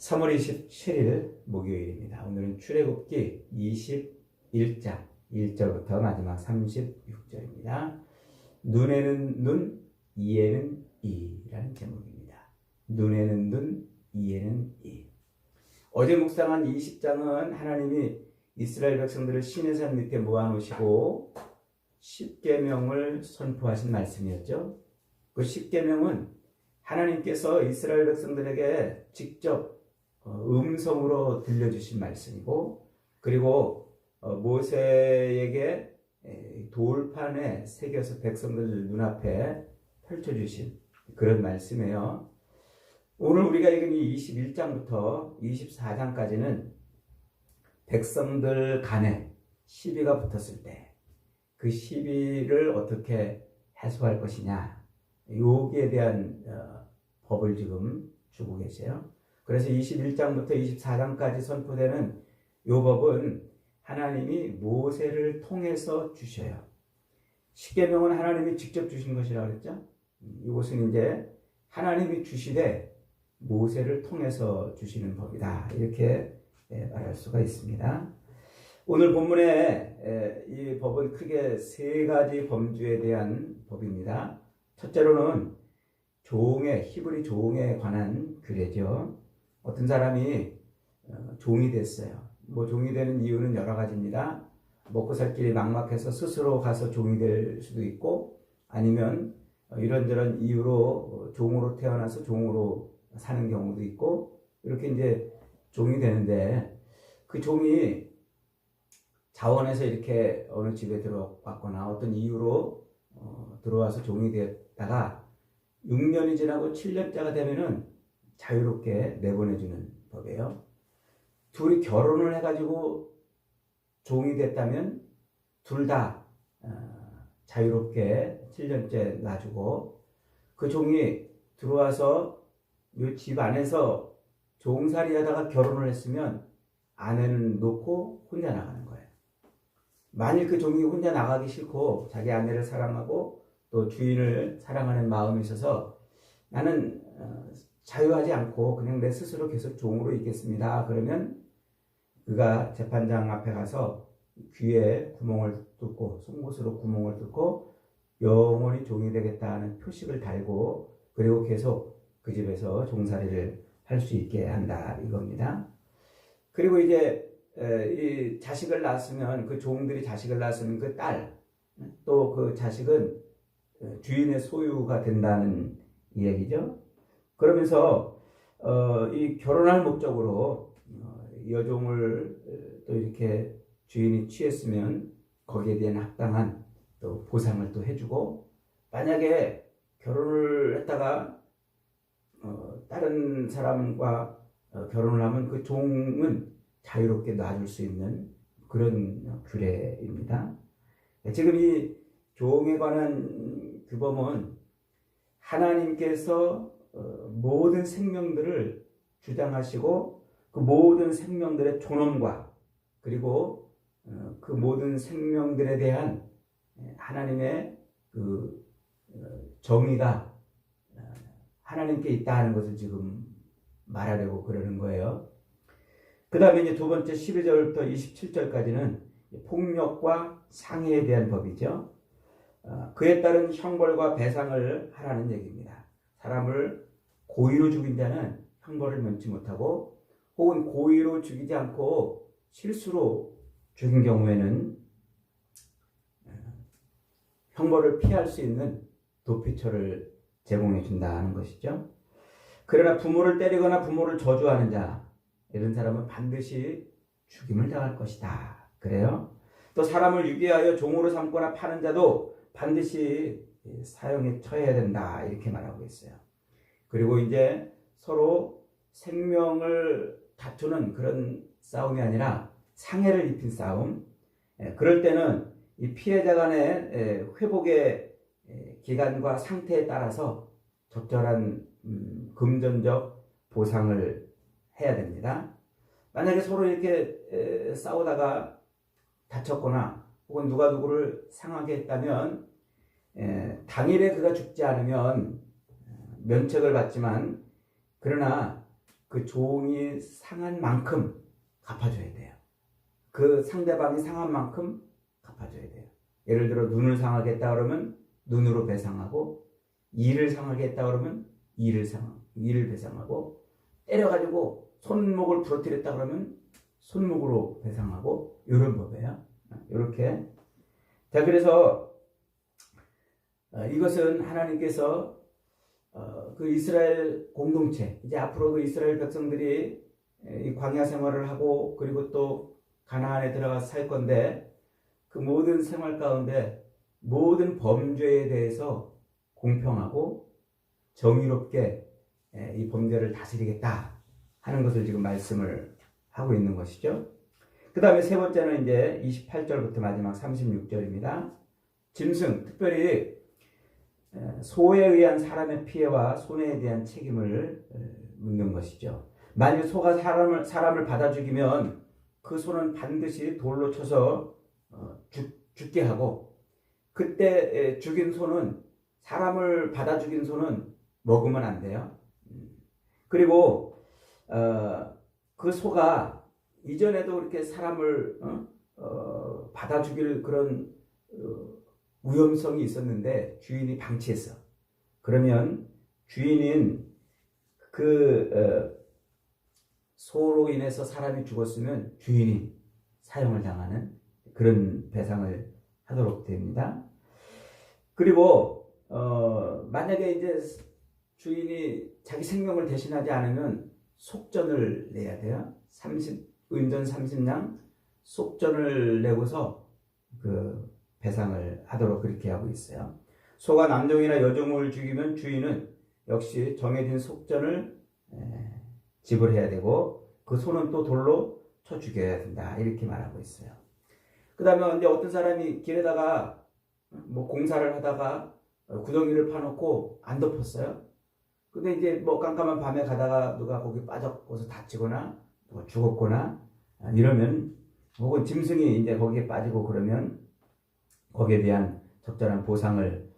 3월 27일 목요일입니다. 오늘은 출애굽기 21장 1절부터 마지막 36절입니다. 눈에는 눈, 이에는 이라는 제목입니다. 눈에는 눈, 이에는 이. 어제 묵상한 20장은 하나님이 이스라엘 백성들을 시내산 밑에 모아놓으시고 십계명을 선포하신 말씀이었죠. 그 십계명은 하나님께서 이스라엘 백성들에게 직접 음성으로 들려주신 말씀이고, 그리고 모세에게 돌판에 새겨서 백성들 눈앞에 펼쳐주신 그런 말씀이에요. 오늘 우리가 읽은 이 21장부터 24장까지는 백성들 간에 시비가 붙었을 때 그 시비를 어떻게 해소할 것이냐, 여기에 대한 법을 지금 주고 계세요. 그래서 21장부터 24장까지 선포되는 이 법은 하나님이 모세를 통해서 주셔요. 십계명은 하나님이 직접 주신 것이라고 그랬죠. 이것은 이제 하나님이 주시되 모세를 통해서 주시는 법이다, 이렇게 말할 수가 있습니다. 오늘 본문에 이 법은 크게 세 가지 범주에 대한 법입니다. 첫째로는 히브리 종에 관한 규례죠. 어떤 사람이 종이 됐어요. 종이 되는 이유는 여러 가지입니다. 먹고 살 길이 막막해서 스스로 가서 종이 될 수도 있고, 아니면 이런저런 이유로 종으로 태어나서 종으로 사는 경우도 있고, 이렇게 이제 종이 되는데, 그 종이 자원해서 이렇게 어느 집에 들어왔거나 어떤 이유로 들어와서 종이 되었다가 6년이 지나고 7년째가 되면은 자유롭게 내보내주는 법이에요. 둘이 결혼을 해가지고 종이 됐다면 둘 다 자유롭게 7년째 놔주고, 그 종이 들어와서 이 집 안에서 종살이 하다가 결혼을 했으면 아내는 놓고 혼자 나가는 거예요. 만일 그 종이 혼자 나가기 싫고 자기 아내를 사랑하고 또 주인을 사랑하는 마음이 있어서 나는 자유하지 않고 그냥 내 스스로 계속 종으로 있겠습니다, 그러면 그가 재판장 앞에 가서 귀에 구멍을 뚫고 송곳으로 구멍을 뚫고 영원히 종이 되겠다는 표식을 달고, 그리고 계속 그 집에서 종살이를 할 수 있게 한다, 이겁니다. 그리고 이제 이 자식을 낳았으면, 그 종들이 자식을 낳았으면 그 딸, 또 그 자식은 주인의 소유가 된다는 이야기죠. 그러면서 이 결혼할 목적으로 여종을 또 이렇게 주인이 취했으면 거기에 대한 합당한 또 보상을 또 해주고, 만약에 결혼을 했다가 다른 사람과 결혼을 하면 그 종은 자유롭게 놔줄 수 있는 그런 규례입니다. 지금 이 종에 관한 규범은 하나님께서 모든 생명들을 주장하시고 그 모든 생명들의 존엄과, 그리고 그 모든 생명들에 대한 하나님의 그 정의가 하나님께 있다 하는 것을 지금 말하려고 그러는 거예요. 그 다음에 이제 두 번째 12절부터 27절까지는 폭력과 상해에 대한 법이죠. 그에 따른 형벌과 배상을 하라는 얘기입니다. 사람을 고의로 죽인 자는 형벌을 면치 못하고, 혹은 고의로 죽이지 않고 실수로 죽인 경우에는 형벌을 피할 수 있는 도피처를 제공해 준다는 것이죠. 그러나 부모를 때리거나 부모를 저주하는 자, 이런 사람은 반드시 죽임을 당할 것이다, 그래요. 또 사람을 유기하여 종으로 삼거나 파는 자도 반드시 사형에 처해야 된다, 이렇게 말하고 있어요. 그리고 이제 서로 생명을 다투는 그런 싸움이 아니라 상해를 입힌 싸움, 그럴 때는 이 피해자 간의 회복의 기간과 상태에 따라서 적절한 금전적 보상을 해야 됩니다. 만약에 서로 이렇게 싸우다가 다쳤거나 혹은 누가 누구를 상하게 했다면 당일에 그가 죽지 않으면 면책을 받지만, 그러나 그 그 종이 상한 만큼 갚아줘야 돼요. 그 상대방이 상한 만큼 갚아줘야 돼요. 예를 들어 눈을 상하겠다 그러면 눈으로 배상하고, 이를 상하겠다 그러면 이를 배상하고, 때려가지고 손목을 부러뜨렸다 그러면 손목으로 배상하고, 이런 법이에요. 이렇게. 자, 그래서 이것은 하나님께서 그 이스라엘 공동체, 이제 앞으로 그 이스라엘 백성들이 이 광야 생활을 하고 그리고 또 가나안에 들어가서 살 건데, 그 모든 생활 가운데 모든 범죄에 대해서 공평하고 정의롭게 이 범죄를 다스리겠다 하는 것을 지금 말씀을 하고 있는 것이죠. 그 다음에 세 번째는 이제 28절부터 마지막 36절입니다. 짐승, 특별히 소에 의한 사람의 피해와 손해에 대한 책임을 묻는 것이죠. 만일 소가 사람을 받아 죽이면 그 소는 반드시 돌로 쳐서 죽게 하고, 그때 죽인 소는, 사람을 받아 죽인 소는 먹으면 안 돼요. 그리고 그 소가 이전에도 이렇게 사람을 받아 죽일 그런 위험성이 있었는데 주인이 방치했어. 그러면 주인인 그 소로 인해서 사람이 죽었으면 주인이 사형을 당하는 그런 배상을 하도록 됩니다. 그리고 만약에 이제 주인이 자기 생명을 대신하지 않으면 속전을 내야 돼요. 은전 30냥 속전을 내고서 그 배상을 하도록 그렇게 하고 있어요. 소가 남종이나 여종을 죽이면 주인은 역시 정해진 속전을 지불해야 되고, 그 소는 또 돌로 쳐 죽여야 된다, 이렇게 말하고 있어요. 그 다음에 이제 어떤 사람이 길에다가 뭐 공사를 하다가 구덩이를 파놓고 안 덮었어요. 근데 이제 뭐 깜깜한 밤에 가다가 누가 거기 빠져서 다치거나 뭐 죽었거나 이러면, 혹은 짐승이 이제 거기에 빠지고 그러면 거기에 대한 적절한 보상을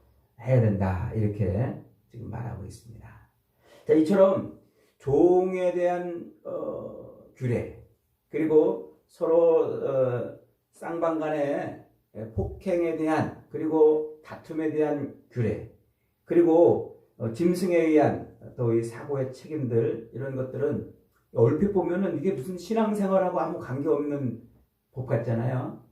해야 된다, 이렇게 지금 말하고 있습니다. 자, 이처럼 종에 대한 규례, 그리고 서로 쌍방 간의 폭행에 대한, 그리고 다툼에 대한 규례, 그리고 짐승에 의한 또 이 사고의 책임들, 이런 것들은 얼핏 보면은 이게 무슨 신앙생활하고 아무 관계없는 법 같잖아요.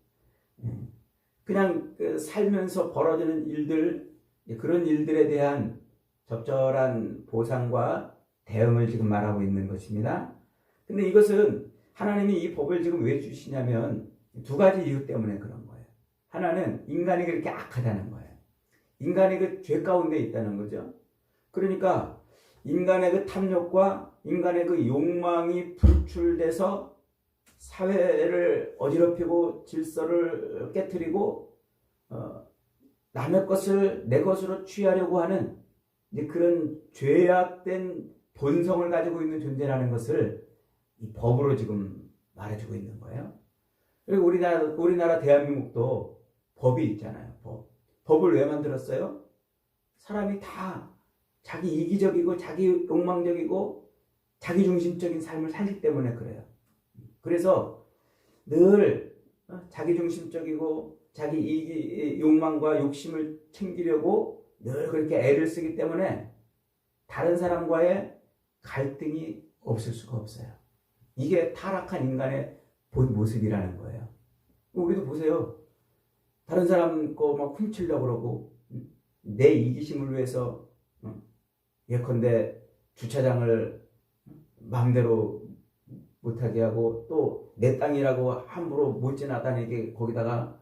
그냥 살면서 벌어지는 일들, 그런 일들에 대한 적절한 보상과 대응을 지금 말하고 있는 것입니다. 근데 이것은 하나님이 이 법을 지금 왜 주시냐면 두 가지 이유 때문에 그런 거예요. 하나는 인간이 그렇게 악하다는 거예요. 인간이 그 죄 가운데 있다는 거죠. 그러니까 인간의 그 탐욕과 인간의 그 욕망이 분출돼서 사회를 어지럽히고 질서를 깨트리고 남의 것을 내 것으로 취하려고 하는 그런 죄악된 본성을 가지고 있는 존재라는 것을 이 법으로 지금 말해주고 있는 거예요. 그리고 우리나라 대한민국도 법이 있잖아요. 법을 왜 만들었어요? 사람이 다 자기 이기적이고 자기 욕망적이고 자기 중심적인 삶을 살기 때문에 그래요. 그래서 늘 자기 중심적이고 자기 욕망과 욕심을 챙기려고 늘 그렇게 애를 쓰기 때문에 다른 사람과의 갈등이 없을 수가 없어요. 이게 타락한 인간의 본 모습이라는 거예요. 우리도 보세요. 다른 사람 거 막 훔치려고 그러고, 내 이기심을 위해서 예컨대 주차장을 마음대로 못하게 하고, 또 내 땅이라고 함부로 못 지나다니게 거기다가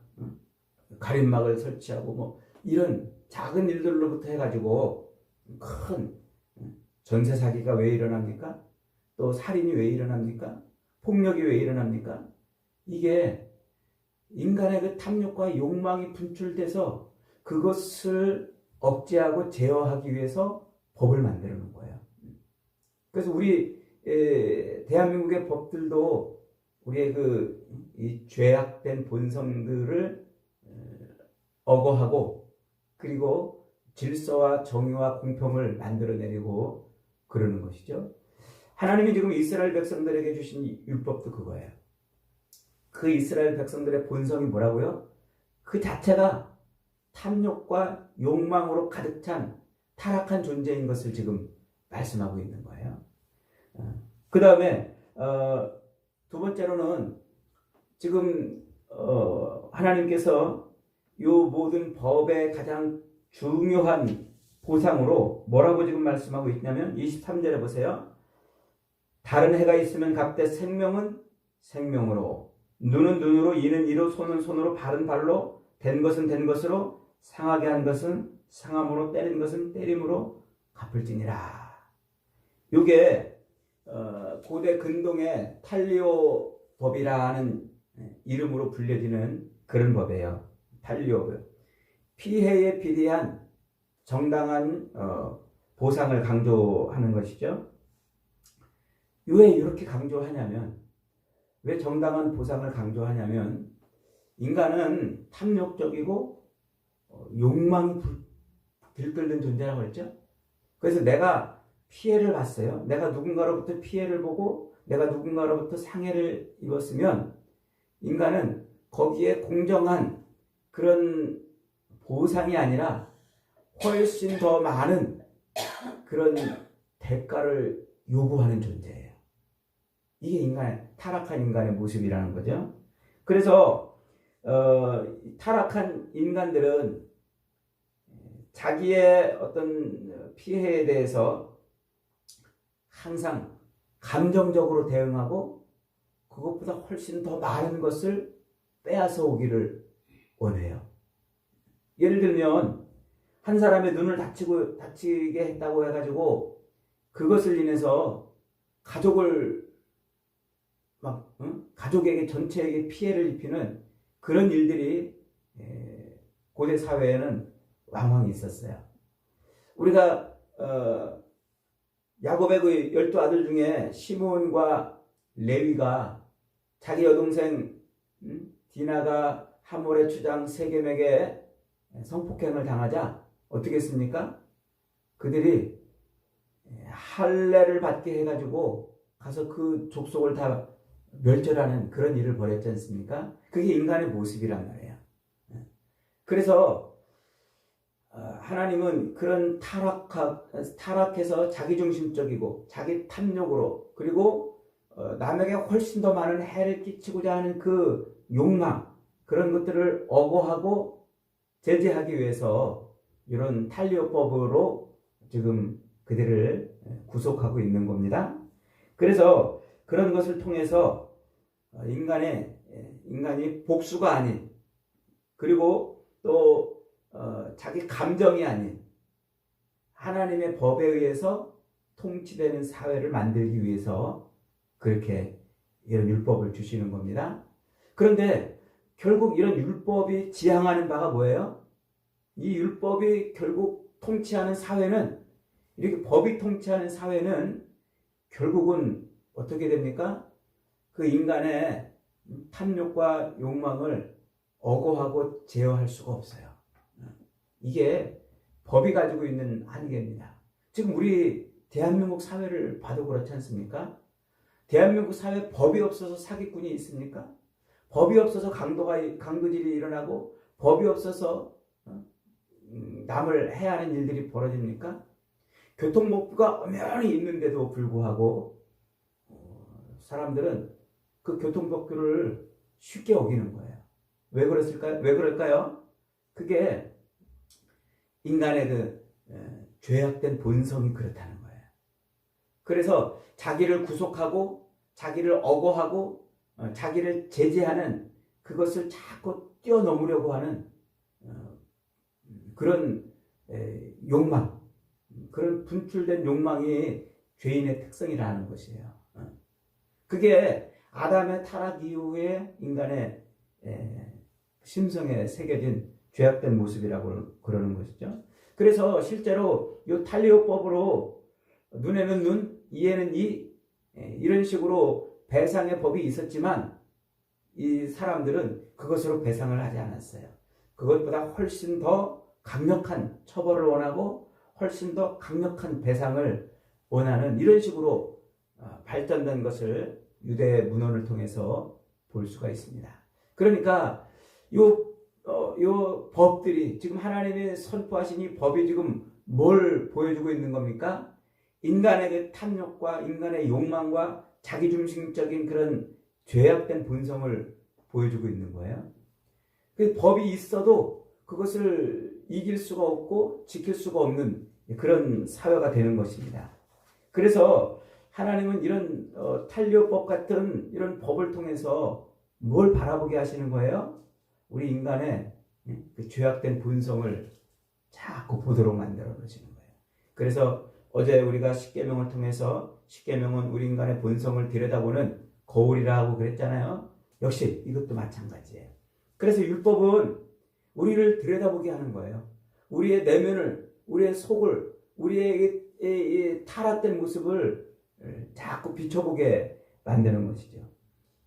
가림막을 설치하고, 뭐 이런 작은 일들로부터 해가지고 큰 전세 사기가 왜 일어납니까? 또 살인이 왜 일어납니까? 폭력이 왜 일어납니까? 이게 인간의 그 탐욕과 욕망이 분출돼서 그것을 억제하고 제어하기 위해서 법을 만들어 놓은 거예요. 그래서 우리 대한민국의 법들도 우리의 이 죄악된 본성들을 억어하고, 그리고 질서와 정의와 공평을 만들어내려고 그러는 것이죠. 하나님이 지금 이스라엘 백성들에게 주신 율법도 그거예요. 그 이스라엘 백성들의 본성이 뭐라고요? 그 자체가 탐욕과 욕망으로 가득 찬 타락한 존재인 것을 지금 말씀하고 있는 거예요. 그 다음에 두 번째로는 지금 하나님께서 이 모든 법의 가장 중요한 보상으로 뭐라고 지금 말씀하고 있냐면 23절에 보세요. 다른 해가 있으면 갑대 생명은 생명으로, 눈은 눈으로, 이는 이로, 손은 손으로, 발은 발로, 된 것은 된 것으로, 상하게 한 것은 상함으로, 때린 것은 때림으로 갚을지니라. 이게 고대 근동의 탈리오 법이라는 이름으로 불려지는 그런 법이에요. 탈리오. 피해에 비례한 정당한 보상을 강조하는 것이죠. 왜 이렇게 강조하냐면, 왜 정당한 보상을 강조하냐면, 인간은 탐욕적이고 욕망이 들끓는 존재라고 했죠. 그래서 내가 피해를 봤어요. 내가 누군가로부터 피해를 보고 내가 누군가로부터 상해를 입었으면 인간은 거기에 공정한 그런 보상이 아니라 훨씬 더 많은 그런 대가를 요구하는 존재예요. 이게 타락한 인간의 모습이라는 거죠. 그래서 타락한 인간들은 자기의 어떤 피해에 대해서 항상 감정적으로 대응하고 그것보다 훨씬 더 많은 것을 빼앗아 오기를 원해요. 예를 들면 한 사람의 눈을 다치게 했다고 해가지고 그것을 인해서 가족에게 전체에게 피해를 입히는 그런 일들이 고대 사회에는 왕왕 있었어요. 우리가 야곱의 그 12아들 중에 시므온과 레위가 자기 여동생 디나가 하몰의 추장 세겜에게 성폭행을 당하자 어떻게 했습니까? 그들이 할례를 받게 해가지고 가서 그 족속을 다 멸절하는 그런 일을 벌였지 않습니까? 그게 인간의 모습이란 말이에요. 그래서 하나님은 그런 타락해서 자기중심적이고 자기 탐욕으로 그리고 남에게 훨씬 더 많은 해를 끼치고자 하는 그 욕망, 그런 것들을 억어하고 제재하기 위해서 이런 탈리오법으로 지금 그들을 구속하고 있는 겁니다. 그래서 그런 것을 통해서 인간이 복수가 아닌, 그리고 또 자기 감정이 아닌 하나님의 법에 의해서 통치되는 사회를 만들기 위해서 그렇게 이런 율법을 주시는 겁니다. 그런데 결국 이런 율법이 지향하는 바가 뭐예요? 이 율법이 결국 통치하는 사회는, 이렇게 법이 통치하는 사회는 결국은 어떻게 됩니까? 그 인간의 탐욕과 욕망을 억어하고 제어할 수가 없어요. 이게 법이 가지고 있는 한계입니다. 지금 우리 대한민국 사회를 봐도 그렇지 않습니까? 대한민국 사회 법이 없어서 사기꾼이 있습니까? 법이 없어서 강도질이 일어나고 법이 없어서 남을 해하는 일들이 벌어집니까? 교통법규가 엄연히 있는데도 불구하고 사람들은 그 교통법규를 쉽게 어기는 거예요. 왜 그럴까요? 그게 인간의 그 죄악된 본성이 그렇다는 거예요. 그래서 자기를 구속하고 자기를 억어하고 자기를 제재하는 그것을 자꾸 뛰어넘으려고 하는 그런 욕망, 그런 분출된 욕망이 죄인의 특성이라는 것이에요. 그게 아담의 타락 이후에 인간의 심성에 새겨진 죄악된 모습이라고 그러는 것이죠. 그래서 실제로 이 탈리오법으로 눈에는 눈, 이에는 이, 이런 식으로 배상의 법이 있었지만 이 사람들은 그것으로 배상을 하지 않았어요. 그것보다 훨씬 더 강력한 처벌을 원하고 훨씬 더 강력한 배상을 원하는 이런 식으로 발전된 것을 유대 문헌을 통해서 볼 수가 있습니다. 그러니까 요 법들이 지금 하나님이 선포하신 이 법이 지금 뭘 보여주고 있는 겁니까? 인간의 그 탐욕과 인간의 욕망과 자기중심적인 그런 죄악된 본성을 보여주고 있는 거예요. 그 법이 있어도 그것을 이길 수가 없고 지킬 수가 없는 그런 사회가 되는 것입니다. 그래서 하나님은 이런 탄리오법 같은 이런 법을 통해서 뭘 바라보게 하시는 거예요? 우리 인간의 그 죄악된 본성을 자꾸 보도록 만들어 놓으시는 거예요. 그래서 어제 우리가 십계명을 통해서 십계명은 우리 인간의 본성을 들여다보는 거울이라고 그랬잖아요. 역시 이것도 마찬가지예요. 그래서 율법은 우리를 들여다보게 하는 거예요. 우리의 내면을, 우리의 속을, 우리의 타락된 모습을 자꾸 비춰보게 만드는 것이죠.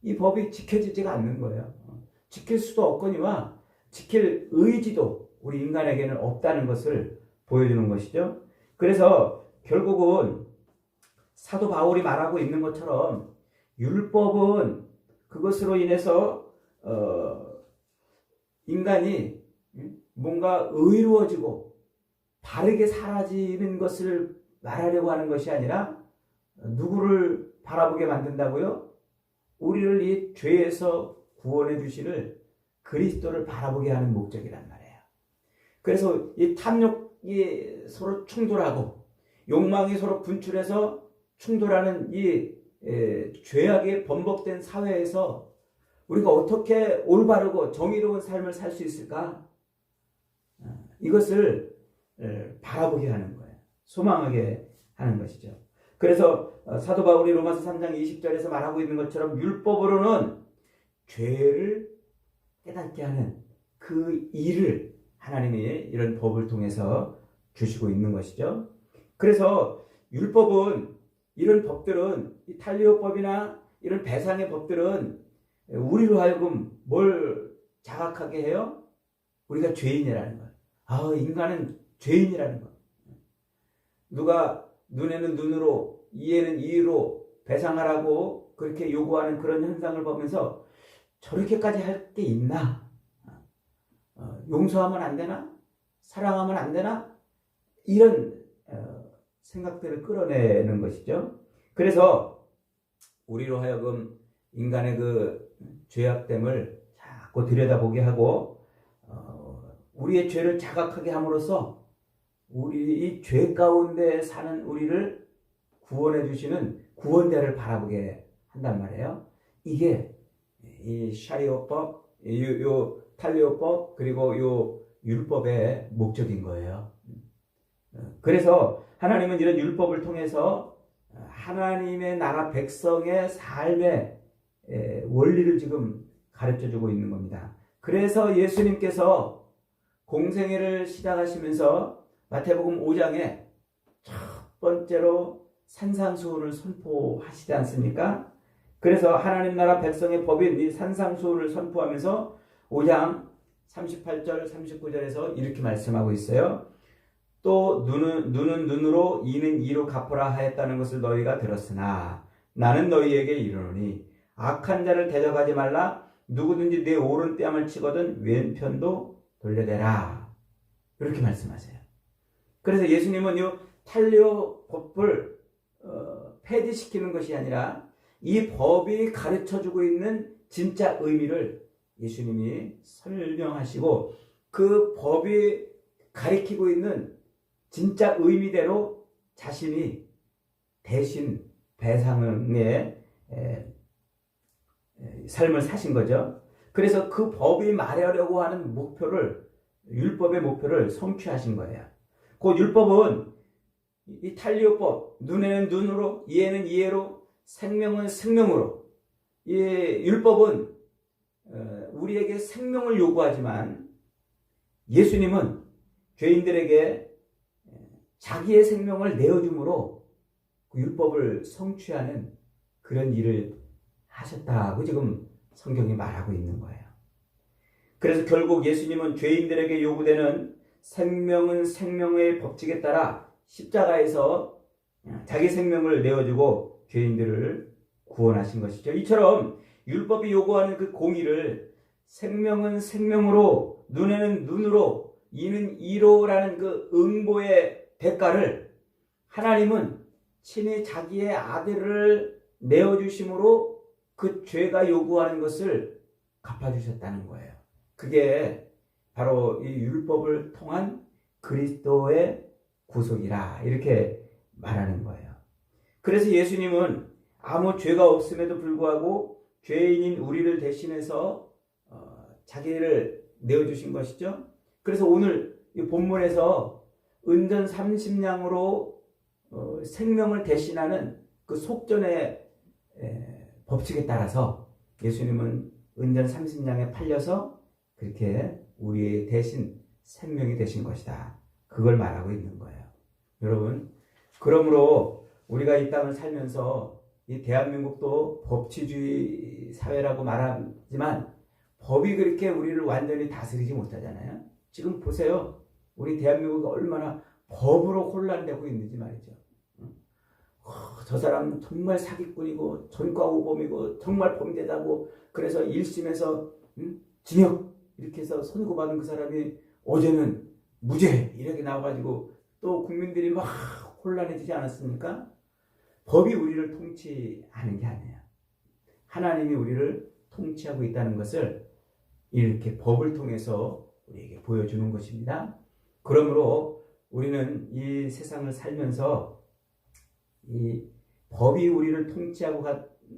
이 법이 지켜지지가 않는 거예요. 지킬 수도 없거니와 지킬 의지도 우리 인간에게는 없다는 것을 보여주는 것이죠. 그래서 결국은 사도 바울이 말하고 있는 것처럼 율법은 그것으로 인해서 인간이 뭔가 의로워지고 바르게 사라지는 것을 말하려고 하는 것이 아니라 누구를 바라보게 만든다고요? 우리를 이 죄에서 구원해 주시는 그리스도를 바라보게 하는 목적이란 말이에요. 그래서 이 탐욕이 서로 충돌하고 욕망이 서로 분출해서 충돌하는 이 죄악의 번복된 사회에서 우리가 어떻게 올바르고 정의로운 삶을 살 수 있을까? 이것을 바라보게 하는 거예요. 소망하게 하는 것이죠. 그래서 사도 바울이 로마서 3장 20절에서 말하고 있는 것처럼 율법으로는 죄를 깨닫게 하는 그 일을 하나님이 이런 법을 통해서 주시고 있는 것이죠. 그래서 율법은 이런 법들은 이 탈리오법이나 이런 배상의 법들은 우리로 하여금 뭘 자각하게 해요? 우리가 죄인이라는 것. 인간은 죄인이라는 것. 누가 눈에는 눈으로 이에는 이로 배상하라고 그렇게 요구하는 그런 현상을 보면서 저렇게까지 할 게 있나? 용서하면 안 되나? 사랑하면 안 되나? 이런 생각들을 끌어내는 것이죠. 그래서 우리로 하여금 인간의 그 죄악됨을 자꾸 들여다보게 하고 우리의 죄를 자각하게 함으로써 우리 이 죄 가운데 사는 우리를 구원해 주시는 구원자를 바라보게 한단 말이에요. 이게 이 샤리오법, 요 탈리오법 그리고 요 율법의 목적인 거예요. 그래서 하나님은 이런 율법을 통해서 하나님의 나라 백성의 삶의 원리를 지금 가르쳐주고 있는 겁니다. 그래서 예수님께서 공생애를 시작하시면서 마태복음 5장에 첫 번째로 산상수훈을 선포하시지 않습니까? 그래서 하나님 나라 백성의 법인 이 산상수훈을 선포하면서 5장 38절 39절에서 이렇게 말씀하고 있어요. 또 눈은 눈으로 이는 이로 갚으라 하였다는 것을 너희가 들었으나 나는 너희에게 이르노니 악한 자를 대적하지 말라. 누구든지 내 오른 뺨을 치거든 왼편도 돌려대라. 이렇게 말씀하세요. 그래서 예수님은 이 탈리오 법을 폐지시키는 것이 아니라 이 법이 가르쳐주고 있는 진짜 의미를 예수님이 설명하시고 그 법이 가리키고 있는 진짜 의미대로 자신이 대신 배상의 삶을 사신 거죠. 그래서 그 법이 말하려고 하는 목표를 율법의 목표를 성취하신 거예요. 그 율법은 이 탈리오법 눈에는 눈으로 이에는 이에로 생명은 생명으로 이 율법은 우리에게 생명을 요구하지만 예수님은 죄인들에게 자기의 생명을 내어줌으로 그 율법을 성취하는 그런 일을 하셨다고 지금 성경이 말하고 있는 거예요. 그래서 결국 예수님은 죄인들에게 요구되는 생명은 생명의 법칙에 따라 십자가에서 자기 생명을 내어주고 죄인들을 구원하신 것이죠. 이처럼 율법이 요구하는 그 공의를 생명은 생명으로, 눈에는 눈으로, 이는 이로라는 그 응보의 대가를 하나님은 친히 자기의 아들을 내어주심으로 그 죄가 요구하는 것을 갚아주셨다는 거예요. 그게 바로 이 율법을 통한 그리스도의 구속이라 이렇게 말하는 거예요. 그래서 예수님은 아무 죄가 없음에도 불구하고 죄인인 우리를 대신해서 자기를 내어주신 것이죠. 그래서 오늘 이 본문에서 은전 30냥으로 생명을 대신하는 그 속전의 법칙에 따라서 예수님은 은전 30냥에 팔려서 그렇게 우리의 대신 생명이 되신 것이다. 그걸 말하고 있는 거예요. 여러분, 그러므로 우리가 이 땅을 살면서 이 대한민국도 법치주의 사회라고 말하지만 법이 그렇게 우리를 완전히 다스리지 못하잖아요. 지금 보세요. 우리 대한민국이 얼마나 법으로 혼란되고 있는지 말이죠. 저 사람 정말 사기꾼이고 전과오범이고 정말 범죄자고 그래서 1심에서 징역 이렇게 해서 선고받은 그 사람이 어제는 무죄 이렇게 나와가지고 또 국민들이 막 혼란해지지 않았습니까? 법이 우리를 통치하는 게 아니에요. 하나님이 우리를 통치하고 있다는 것을 이렇게 법을 통해서 우리에게 보여주는 것입니다. 그러므로 우리는 이 세상을 살면서 이 법이 우리를 통치하고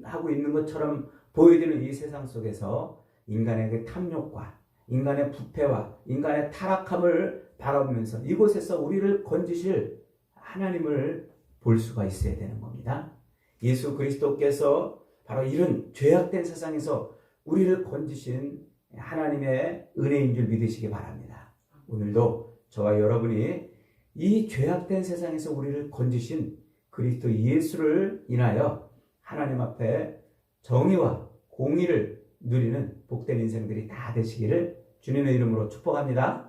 하고 있는 것처럼 보여지는 이 세상 속에서 인간의 그 탐욕과 인간의 부패와 인간의 타락함을 바라보면서 이곳에서 우리를 건지실 하나님을 볼 수가 있어야 되는 겁니다. 예수 그리스도께서 바로 이런 죄악된 세상에서 우리를 건지신 하나님의 은혜인 줄 믿으시기 바랍니다. 오늘도 저와 여러분이 이 죄악된 세상에서 우리를 건지신 그리스도 예수를 인하여 하나님 앞에 정의와 공의를 누리는 복된 인생들이 다 되시기를 주님의 이름으로 축복합니다.